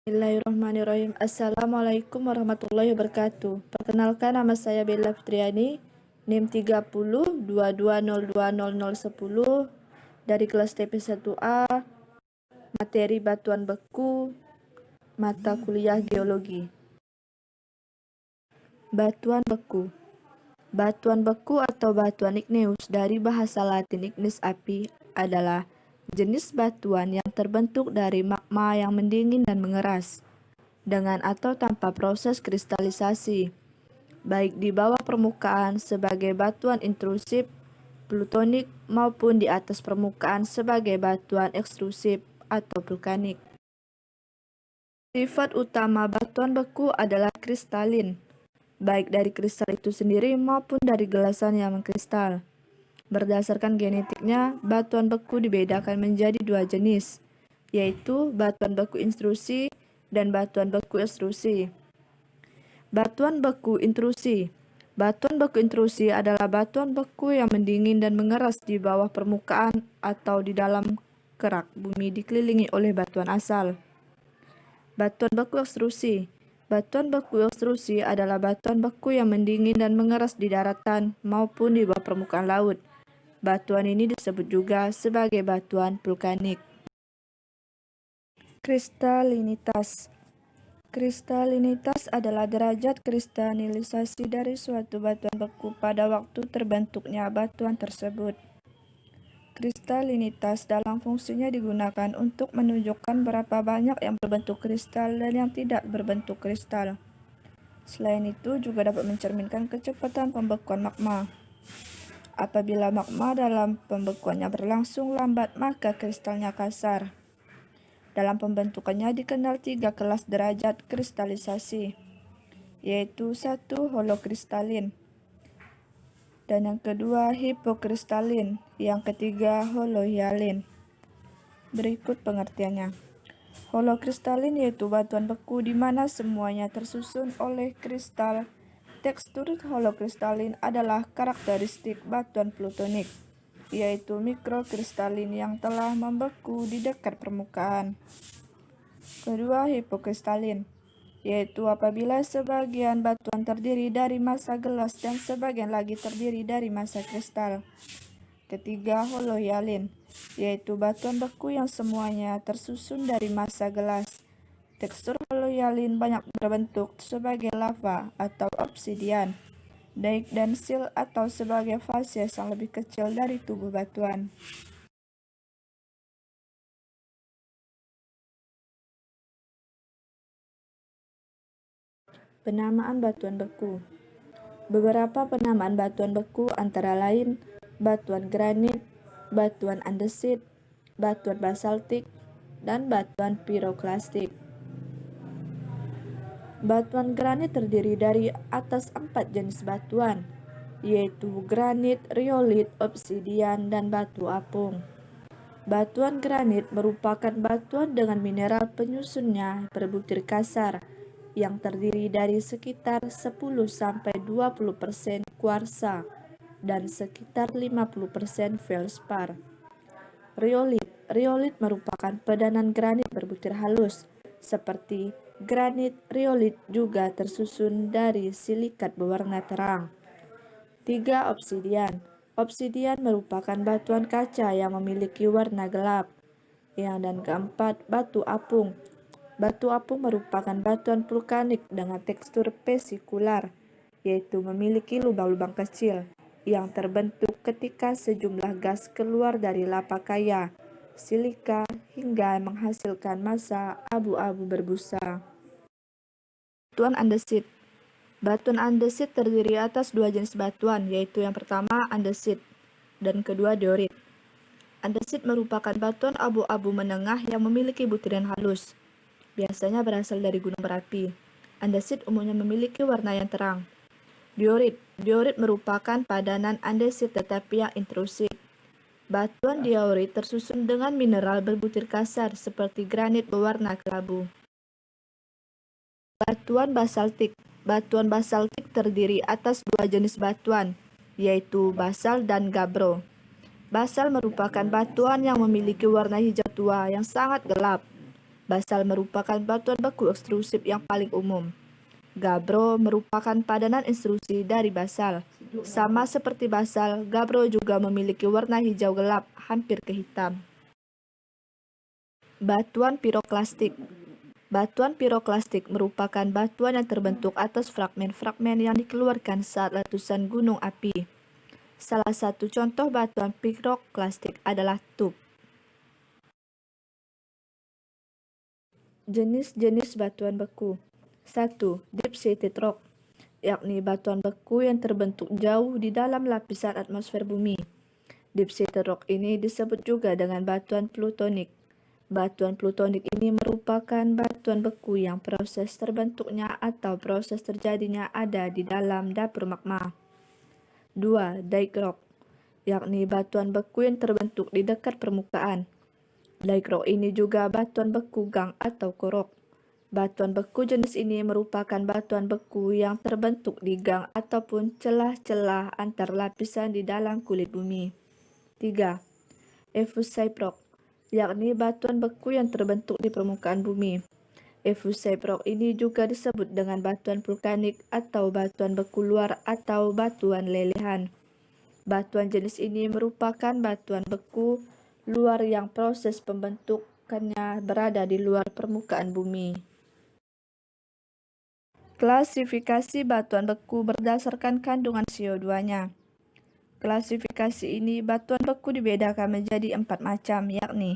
Bismillahirrahmanirrahim. Assalamualaikum warahmatullahi wabarakatuh. Perkenalkan, nama saya Bella Fitriani, NIM 3022020010 dari kelas TP1A, materi batuan beku, mata kuliah geologi. Batuan beku. Batuan beku atau batuan igneus dari bahasa Latin ignis api adalah jenis batuan yang terbentuk dari magma yang mendingin dan mengeras, dengan atau tanpa proses kristalisasi, baik di bawah permukaan sebagai batuan intrusif, plutonik, maupun di atas permukaan sebagai batuan ekstrusif atau vulkanik. Sifat utama batuan beku adalah kristalin, baik dari kristal itu sendiri maupun dari gelasan yang mengkristal. Berdasarkan genetiknya, batuan beku dibedakan menjadi dua jenis, yaitu batuan beku intrusi dan batuan beku ekstrusi. Batuan beku intrusi. Batuan beku intrusi adalah batuan beku yang mendingin dan mengeras di bawah permukaan atau di dalam kerak bumi dikelilingi oleh batuan asal. Batuan beku ekstrusi. Batuan beku ekstrusi adalah batuan beku yang mendingin dan mengeras di daratan maupun di bawah permukaan laut. Batuan ini disebut juga sebagai batuan vulkanik. Kristalinitas. Kristalinitas adalah derajat kristalisasi dari suatu batuan beku pada waktu terbentuknya batuan tersebut. Kristalinitas dalam fungsinya digunakan untuk menunjukkan berapa banyak yang berbentuk kristal dan yang tidak berbentuk kristal. Selain itu juga dapat mencerminkan kecepatan pembekuan magma. Apabila magma dalam pembekuannya berlangsung lambat, maka kristalnya kasar. Dalam pembentukannya dikenal 3 kelas derajat kristalisasi, yaitu 1. Holokristalin, dan yang kedua hipokristalin, yang ketiga holohyalin. Berikut pengertiannya. Holokristalin yaitu batuan beku di mana semuanya tersusun oleh kristal. Tekstur holokristalin adalah karakteristik batuan plutonik, yaitu mikrokristalin yang telah membeku di dekat permukaan. Kedua, hipokristalin, yaitu apabila sebagian batuan terdiri dari massa gelas dan sebagian lagi terdiri dari massa kristal. Ketiga, holohyalin, yaitu batuan beku yang semuanya tersusun dari massa gelas. Tekstur holohyalin banyak berbentuk sebagai lava atau obsidian, daik dan sil atau sebagai fasies yang lebih kecil dari tubuh batuan. Penamaan batuan beku. Beberapa penamaan batuan beku antara lain batuan granit, batuan andesit, batuan basaltik, dan batuan piroklastik. Batuan granit terdiri dari atas 4 jenis batuan, yaitu granit, riolit, obsidian, dan batu apung. Batuan granit merupakan batuan dengan mineral penyusunnya berbutir kasar, yang terdiri dari sekitar 10-20% kuarsa dan sekitar 50% feldspar. Riolit merupakan padanan granit berbutir halus, seperti granit. Riolit juga tersusun dari silikat berwarna terang. 3. Obsidian. Obsidian merupakan batuan kaca yang memiliki warna gelap. Dan keempat, batu apung. Batu apung merupakan batuan vulkanik dengan tekstur vesikular, yaitu memiliki lubang-lubang kecil yang terbentuk ketika sejumlah gas keluar dari lava kaya, silika, hingga menghasilkan massa abu-abu berbusa. Batuan andesit. Batuan andesit terdiri atas 2 jenis batuan, yaitu yang pertama andesit dan kedua diorit. Andesit merupakan batuan abu-abu menengah yang memiliki butiran halus, biasanya berasal dari gunung berapi. Andesit umumnya memiliki warna yang terang. Diorit merupakan padanan andesit tetapi yang intrusif. Batuan diorit tersusun dengan mineral berbutir kasar seperti granit berwarna kelabu. Batuan basaltik. Batuan basaltik terdiri atas 2 jenis batuan, yaitu basal dan gabbro. Basal merupakan batuan yang memiliki warna hijau tua yang sangat gelap. Basal merupakan batuan beku ekstrusif yang paling umum. Gabbro merupakan padanan intrusi dari basal. Sama seperti basal, gabbro juga memiliki warna hijau gelap, hampir ke hitam. Batuan piroklastik. Batuan piroklastik merupakan batuan yang terbentuk atas fragmen-fragmen yang dikeluarkan saat letusan gunung api. Salah satu contoh batuan piroklastik adalah tuff. Jenis-jenis batuan beku. 1. Deep-seated rock, yakni batuan beku yang terbentuk jauh di dalam lapisan atmosfer bumi. Deep-seated rock ini disebut juga dengan batuan plutonik. Batuan plutonik ini merupakan batuan beku yang proses terbentuknya atau proses terjadinya ada di dalam dapur magma. 2. Dike rock, yakni batuan beku yang terbentuk di dekat permukaan. Dike rock ini juga batuan beku gang atau korok. Batuan beku jenis ini merupakan batuan beku yang terbentuk di gang ataupun celah-celah antar lapisan di dalam kulit bumi. 3. Effusived rock, yakni batuan beku yang terbentuk di permukaan bumi. Effusived rock ini juga disebut dengan batuan vulkanik atau batuan beku luar atau batuan lelehan. Batuan jenis ini merupakan batuan beku luar yang proses pembentukannya berada di luar permukaan bumi. Klasifikasi batuan beku berdasarkan kandungan CO2-nya. Klasifikasi ini batuan beku dibedakan menjadi 4 macam, yakni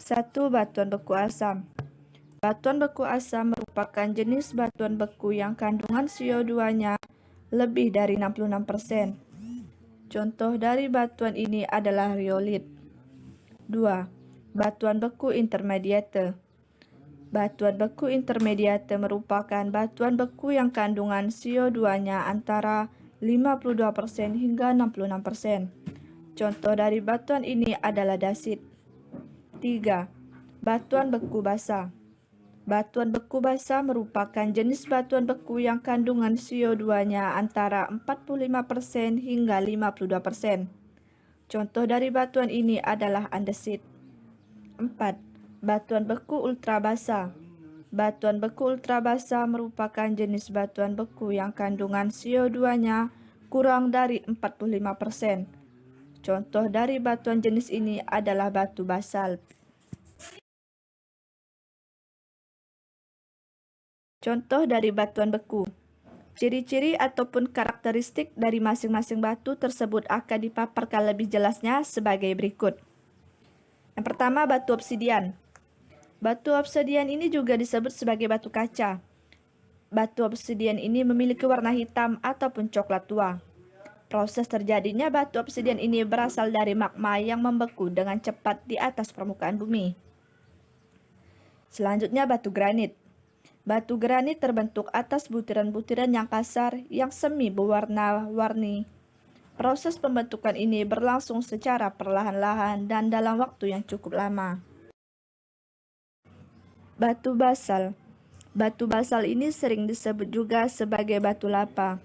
1. Batuan beku asam. Batuan beku asam merupakan jenis batuan beku yang kandungan CO2-nya lebih dari 66%. Contoh dari batuan ini adalah riolit. 2. Batuan beku intermediate. Batuan beku intermediate merupakan batuan beku yang kandungan CO2-nya antara 52% hingga 66%. Contoh dari batuan ini adalah dasit. 3. Batuan beku basa. Batuan beku basa merupakan jenis batuan beku yang kandungan CO2-nya antara 45% hingga 52%. Contoh dari batuan ini adalah andesit. 4. Batuan beku ultra basa. Batuan beku ultra basa merupakan jenis batuan beku yang kandungan CO2-nya kurang dari 45%. Contoh dari batuan jenis ini adalah batu basalt. Contoh dari batuan beku. Ciri-ciri ataupun karakteristik dari masing-masing batu tersebut akan dipaparkan lebih jelasnya sebagai berikut. Yang pertama, batu obsidian. Batu obsidian ini juga disebut sebagai batu kaca. Batu obsidian ini memiliki warna hitam ataupun coklat tua. Proses terjadinya batu obsidian ini berasal dari magma yang membeku dengan cepat di atas permukaan bumi. Selanjutnya, batu granit. Batu granit terbentuk atas butiran-butiran yang kasar yang semi berwarna-warni. Proses pembentukan ini berlangsung secara perlahan-lahan dan dalam waktu yang cukup lama. Batu basal. Batu basal ini sering disebut juga sebagai batu lava.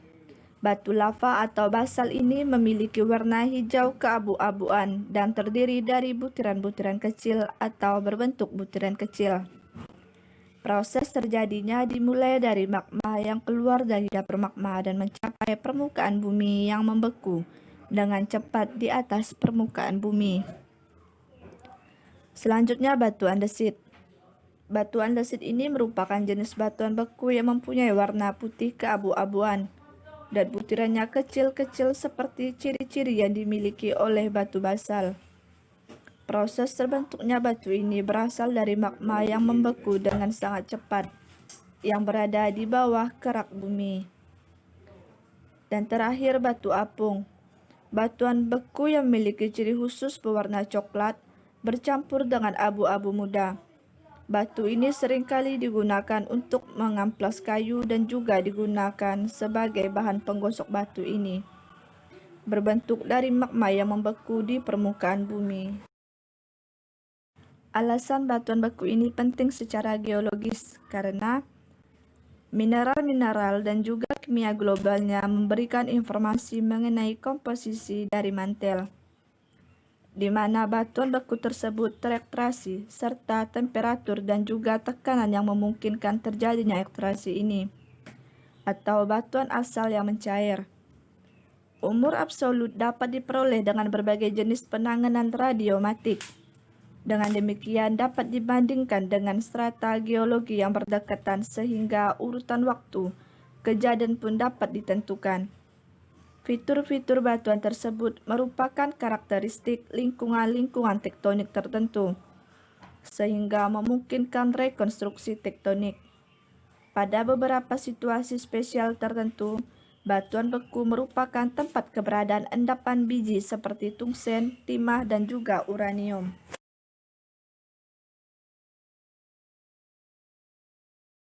Batu lava atau basal ini memiliki warna hijau keabu-abuan dan terdiri dari butiran-butiran kecil atau berbentuk butiran kecil. Proses terjadinya dimulai dari magma yang keluar dari dapur magma dan mencapai permukaan bumi yang membeku dengan cepat di atas permukaan bumi. Selanjutnya, batu andesit. Batu andesit ini merupakan jenis batuan beku yang mempunyai warna putih keabu-abuan dan butirannya kecil-kecil seperti ciri-ciri yang dimiliki oleh batu basal. Proses terbentuknya batu ini berasal dari magma yang membeku dengan sangat cepat yang berada di bawah kerak bumi. Dan terakhir, batu apung. Batuan beku yang memiliki ciri khusus berwarna coklat bercampur dengan abu-abu muda. Batu ini seringkali digunakan untuk mengamplas kayu dan juga digunakan sebagai bahan penggosok batu ini. Berbentuk dari magma yang membeku di permukaan bumi. Alasan batuan beku ini penting secara geologis karena mineral-mineral dan juga kimia globalnya memberikan informasi mengenai komposisi dari mantel. di mana batuan beku tersebut terekstrasi, serta temperatur dan juga tekanan yang memungkinkan terjadinya ekstraksi ini, atau batuan asal yang mencair. Umur absolut dapat diperoleh dengan berbagai jenis penanganan radiomatik. Dengan demikian dapat dibandingkan dengan strata geologi yang berdekatan sehingga urutan waktu kejadian pun dapat ditentukan. Fitur-fitur batuan tersebut merupakan karakteristik lingkungan-lingkungan tektonik tertentu, sehingga memungkinkan rekonstruksi tektonik. Pada beberapa situasi spesial tertentu, batuan beku merupakan tempat keberadaan endapan biji seperti tungsten, timah, dan juga uranium.